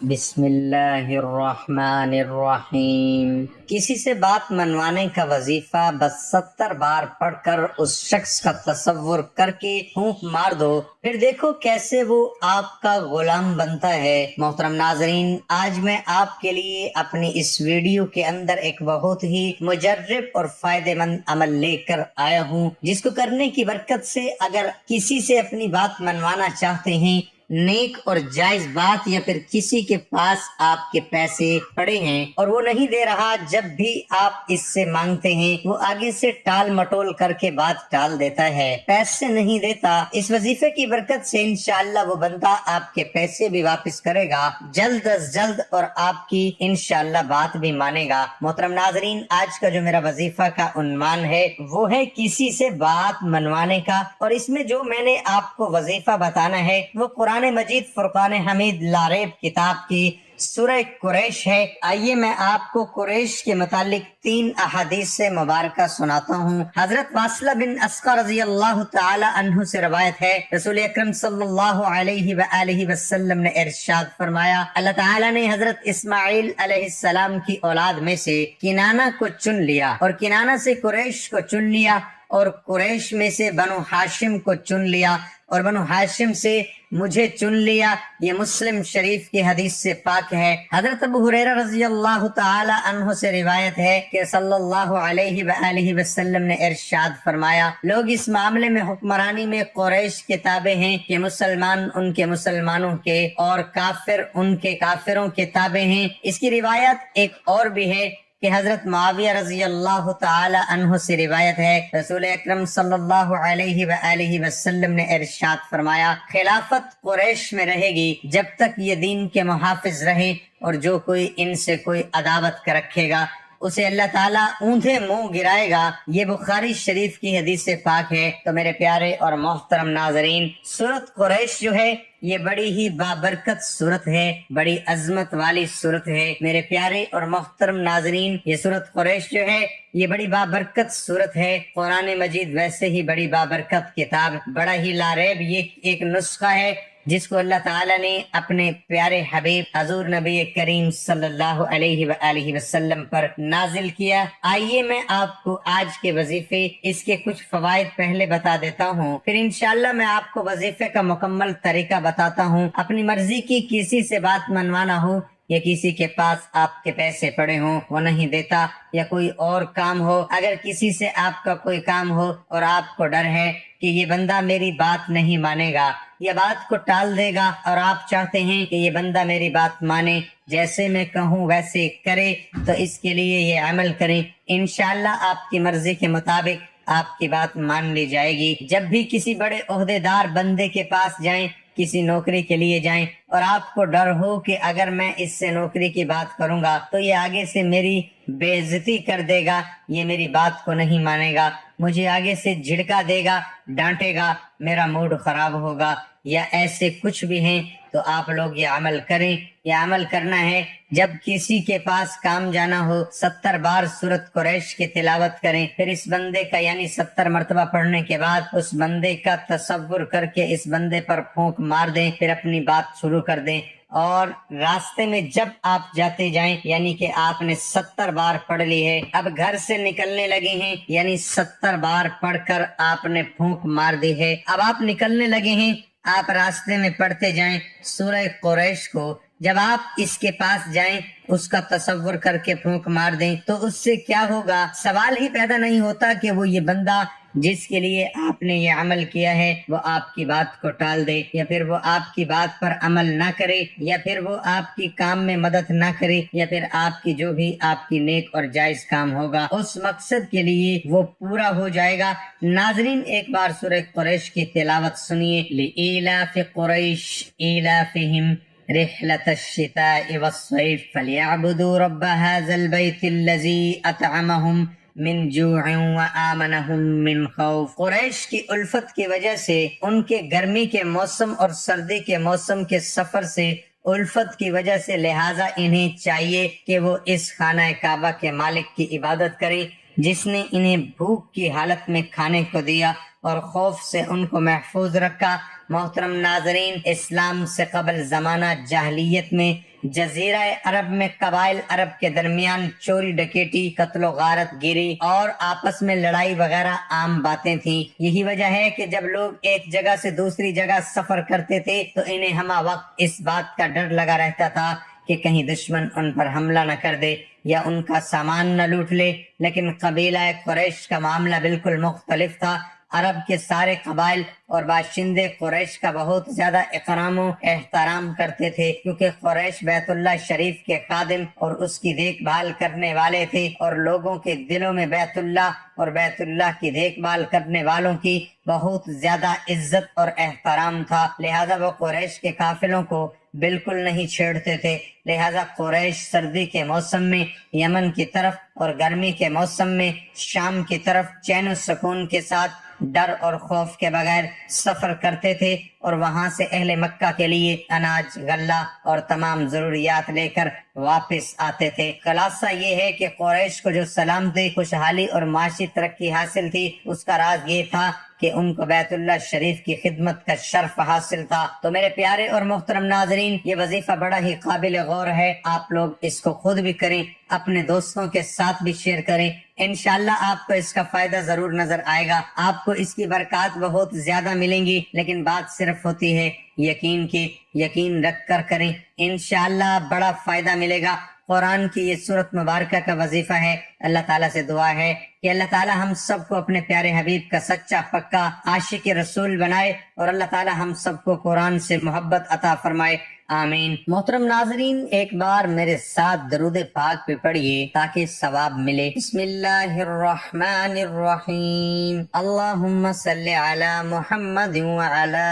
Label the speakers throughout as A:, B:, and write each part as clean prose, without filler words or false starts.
A: بسم اللہ الرحمن الرحیم۔ کسی سے بات منوانے کا وظیفہ بس 70 بار پڑھ کر اس شخص کا تصور کر کے پھونک مار دو، پھر دیکھو کیسے وہ آپ کا غلام بنتا ہے۔ محترم ناظرین، آج میں آپ کے لیے اپنی اس ویڈیو کے اندر ایک بہت ہی مجرب اور فائدہ مند عمل لے کر آیا ہوں، جس کو کرنے کی برکت سے اگر کسی سے اپنی بات منوانا چاہتے ہیں، نیک اور جائز بات، یا پھر کسی کے پاس آپ کے پیسے پڑے ہیں اور وہ نہیں دے رہا، جب بھی آپ اس سے مانگتے ہیں وہ آگے سے ٹال مٹول کر کے بات ٹال دیتا ہے، پیسے نہیں دیتا، اس وظیفے کی برکت سے انشاءاللہ وہ بندہ آپ کے پیسے بھی واپس کرے گا جلد از جلد، اور آپ کی انشاءاللہ بات بھی مانے گا۔ محترم ناظرین، آج کا جو میرا وظیفہ کا عنوان ہے وہ ہے کسی سے بات منوانے کا، اور اس میں جو میں نے آپ کو وظیفہ بتانا ہے وہ قرآن مجید فرقان حمید لاریب کتاب کی سورہ قریش ہے۔ آئیے میں آپ کو قریش کے متعلق 3 احادیث سے مبارکہ سناتا ہوں۔ حضرت واصلہ بن اسقر رضی اللہ تعالی عنہ سے روایت ہے، رسول اکرم صلی اللہ علیہ وآلہ وسلم نے ارشاد فرمایا، اللہ تعالی نے حضرت اسماعیل علیہ السلام کی اولاد میں سے کنانہ کو چن لیا، اور کنانہ سے قریش کو چن لیا، اور قریش میں سے بنو ہاشم کو چن لیا، اور بنو ہاشم سے مجھے چن لیا۔ یہ مسلم شریف کی حدیث سے پاک ہے۔ حضرت ابو ہریرہ رضی اللہ تعالی عنہ سے روایت ہے کہ صلی اللہ علیہ وآلہ وسلم نے ارشاد فرمایا، لوگ اس معاملے میں حکمرانی میں قریش کے تابع ہیں کہ مسلمان ان کے مسلمانوں کے اور کافر ان کے کافروں کے تابع ہیں۔ اس کی روایت ایک اور بھی ہے کہ حضرت معاویہ رضی اللہ تعالی عنہ سے روایت ہے، رسول اکرم صلی اللہ علیہ وآلہ وسلم نے ارشاد فرمایا، خلافت قریش میں رہے گی جب تک یہ دین کے محافظ رہے، اور جو کوئی ان سے کوئی عداوت کا رکھے گا اسے اللہ تعالیٰ اونھے منہ گرائے گا۔ یہ بخاری شریف کی حدیث سے پاک ہے۔ تو میرے پیارے اور محترم ناظرین، سورت قریش جو ہے یہ بڑی ہی بابرکت سورت ہے، بڑی عظمت والی سورت ہے۔ میرے پیارے اور محترم ناظرین، یہ سورت قریش جو ہے یہ بڑی بابرکت سورت ہے۔ قرآن مجید ویسے ہی بڑی بابرکت کتاب، بڑا ہی لاریب یہ ایک نسخہ ہے جس کو اللہ تعالیٰ نے اپنے پیارے حبیب حضور نبی کریم صلی اللہ علیہ وآلہ وسلم پر نازل کیا۔ آئیے میں آپ کو آج کے وظیفے، اس کے کچھ فوائد پہلے بتا دیتا ہوں، پھر انشاءاللہ میں آپ کو وظیفے کا مکمل طریقہ بتاتا ہوں۔ اپنی مرضی کی کسی سے بات منوانا ہو، یا کسی کے پاس آپ کے پیسے پڑے ہوں وہ نہیں دیتا، یا کوئی اور کام ہو، اگر کسی سے آپ کا کوئی کام ہو اور آپ کو ڈر ہے کہ یہ بندہ میری بات نہیں مانے گا یا بات کو ٹال دے گا، اور آپ چاہتے ہیں کہ یہ بندہ میری بات مانے، جیسے میں کہوں ویسے کرے، تو اس کے لیے یہ عمل کریں، انشاءاللہ آپ کی مرضی کے مطابق آپ کی بات مان لی جائے گی۔ جب بھی کسی بڑے عہدے دار بندے کے پاس جائیں، کسی نوکری کے لیے جائیں، اور آپ کو ڈر ہو کہ اگر میں اس سے نوکری کی بات کروں گا تو یہ آگے سے میری بے عزتی کر دے گا، یہ میری بات کو نہیں مانے گا، مجھے آگے سے جھڑکا دے گا، ڈانٹے گا، میرا موڈ خراب ہوگا، یا ایسے کچھ بھی ہیں، تو آپ لوگ یہ عمل کریں۔ یہ عمل کرنا ہے، جب کسی کے پاس کام جانا ہو 70 بار سورت قریش کی تلاوت کریں، پھر اس بندے کا یعنی 70 مرتبہ پڑھنے کے بعد اس بندے کا تصور کر کے اس بندے پر پھونک مار دیں، پھر اپنی بات شروع کر دیں، اور راستے میں جب آپ جاتے جائیں، یعنی کہ آپ نے 70 بار پڑھ لی ہے، اب گھر سے نکلنے لگے ہیں، یعنی 70 بار پڑھ کر آپ نے پھونک مار دی ہے، اب آپ نکلنے لگے ہیں، آپ راستے میں پڑھتے جائیں سورہ قریش کو، جب آپ اس کے پاس جائیں اس کا تصور کر کے پھونک مار دیں، تو اس سے کیا ہوگا؟ سوال ہی پیدا نہیں ہوتا کہ وہ یہ بندہ جس کے لیے آپ نے یہ عمل کیا ہے وہ آپ کی بات کو ٹال دے، یا پھر وہ آپ کی بات پر عمل نہ کرے، یا پھر وہ آپ کی کام میں مدد نہ کرے، یا پھر آپ کی جو بھی آپ کی نیک اور جائز کام ہوگا اس مقصد کے لیے وہ پورا ہو جائے گا۔ ناظرین، ایک بار سورہ قریش کی تلاوت سنیے۔ لِإِيلَافِ قُرَيْشٍ إِيلَافِهِمْ رحلة الشتاء والصيف فليعبدوا رب هذا البيت الذي أطعمهم من جوع وآمنهم من خوف۔ قریش کی الفت کی وجہ سے، ان کے گرمی کے موسم اور سردی کے موسم کے سفر سے الفت کی وجہ سے، لہٰذا انہیں چاہیے کہ وہ اس خانہ کعبہ کے مالک کی عبادت کریں جس نے انہیں بھوک کی حالت میں کھانے کو دیا اور خوف سے ان کو محفوظ رکھا۔ محترم ناظرین، اسلام سے قبل زمانہ جاہلیت میں جزیرہ عرب میں قبائل عرب کے درمیان چوری ڈکیٹی، قتل و غارت گیری اور آپس میں لڑائی وغیرہ عام باتیں تھیں۔ یہی وجہ ہے کہ جب لوگ ایک جگہ سے دوسری جگہ سفر کرتے تھے تو انہیں ہمہ وقت اس بات کا ڈر لگا رہتا تھا کہ کہیں دشمن ان پر حملہ نہ کر دے یا ان کا سامان نہ لوٹ لے۔ لیکن قبیلہ قریش کا معاملہ بالکل مختلف تھا۔ عرب کے سارے قبائل اور باشندے قریش کا بہت زیادہ اکرام و احترام کرتے تھے، کیونکہ قریش بیت اللہ شریف کے خادم اور اس کی دیکھ بھال کرنے والے تھے، اور لوگوں کے دلوں میں بیت اللہ اور بیت اللہ کی دیکھ بھال کرنے والوں کی بہت زیادہ عزت اور احترام تھا۔ لہذا وہ قریش کے قافلوں کو بالکل نہیں چھیڑتے تھے۔ لہذا قریش سردی کے موسم میں یمن کی طرف اور گرمی کے موسم میں شام کی طرف چین و سکون کے ساتھ ڈر اور خوف کے بغیر سفر کرتے تھے، اور وہاں سے اہل مکہ کے لیے اناج، غلہ اور تمام ضروریات لے کر واپس آتے تھے۔ خلاصہ یہ ہے کہ قریش کو جو سلامتی، خوشحالی اور معاشی ترقی حاصل تھی، اس کا راز یہ تھا کہ ان کو بیت اللہ شریف کی خدمت کا شرف حاصل تھا۔ تو میرے پیارے اور محترم ناظرین، یہ وظیفہ بڑا ہی قابل غور ہے۔ آپ لوگ اس کو خود بھی کریں، اپنے دوستوں کے ساتھ بھی شیئر کریں۔ انشاءاللہ آپ کو اس کا فائدہ ضرور نظر آئے گا، آپ کو اس کی برکات بہت زیادہ ملیں گی، لیکن بات صرف ہوتی ہے یقین کی۔ یقین رکھ کر کریں، انشاءاللہ بڑا فائدہ ملے گا۔ قرآن کی یہ سورت مبارکہ کا وظیفہ ہے۔ اللہ تعالیٰ سے دعا ہے کہ اللہ تعالیٰ ہم سب کو اپنے پیارے حبیب کا سچا پکا عاشق رسول بنائے، اور اللہ تعالیٰ ہم سب کو قرآن سے محبت عطا فرمائے، آمین۔ محترم ناظرین، ایک بار میرے ساتھ درود پاک پہ پڑھیے تاکہ ثواب ملے۔ بسم اللہ الرحمن الرحیم، اللہم صلی علی محمد وعلی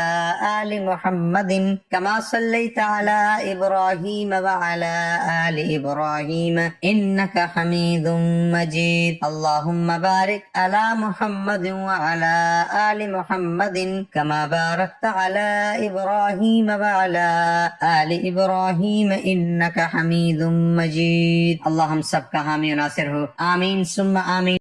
A: آل محمد کما صلیت علی ابراہیم وعلی آل ابراہیم انک حمید مجید، اللہم بارک علی محمد وعلی آل محمد کما بارکت علی ابراہیم وعلی آل ابراہیم انک حمید مجید۔ اللہ ہم سب کا حامی و ناصر ہو، آمین ثم آمین۔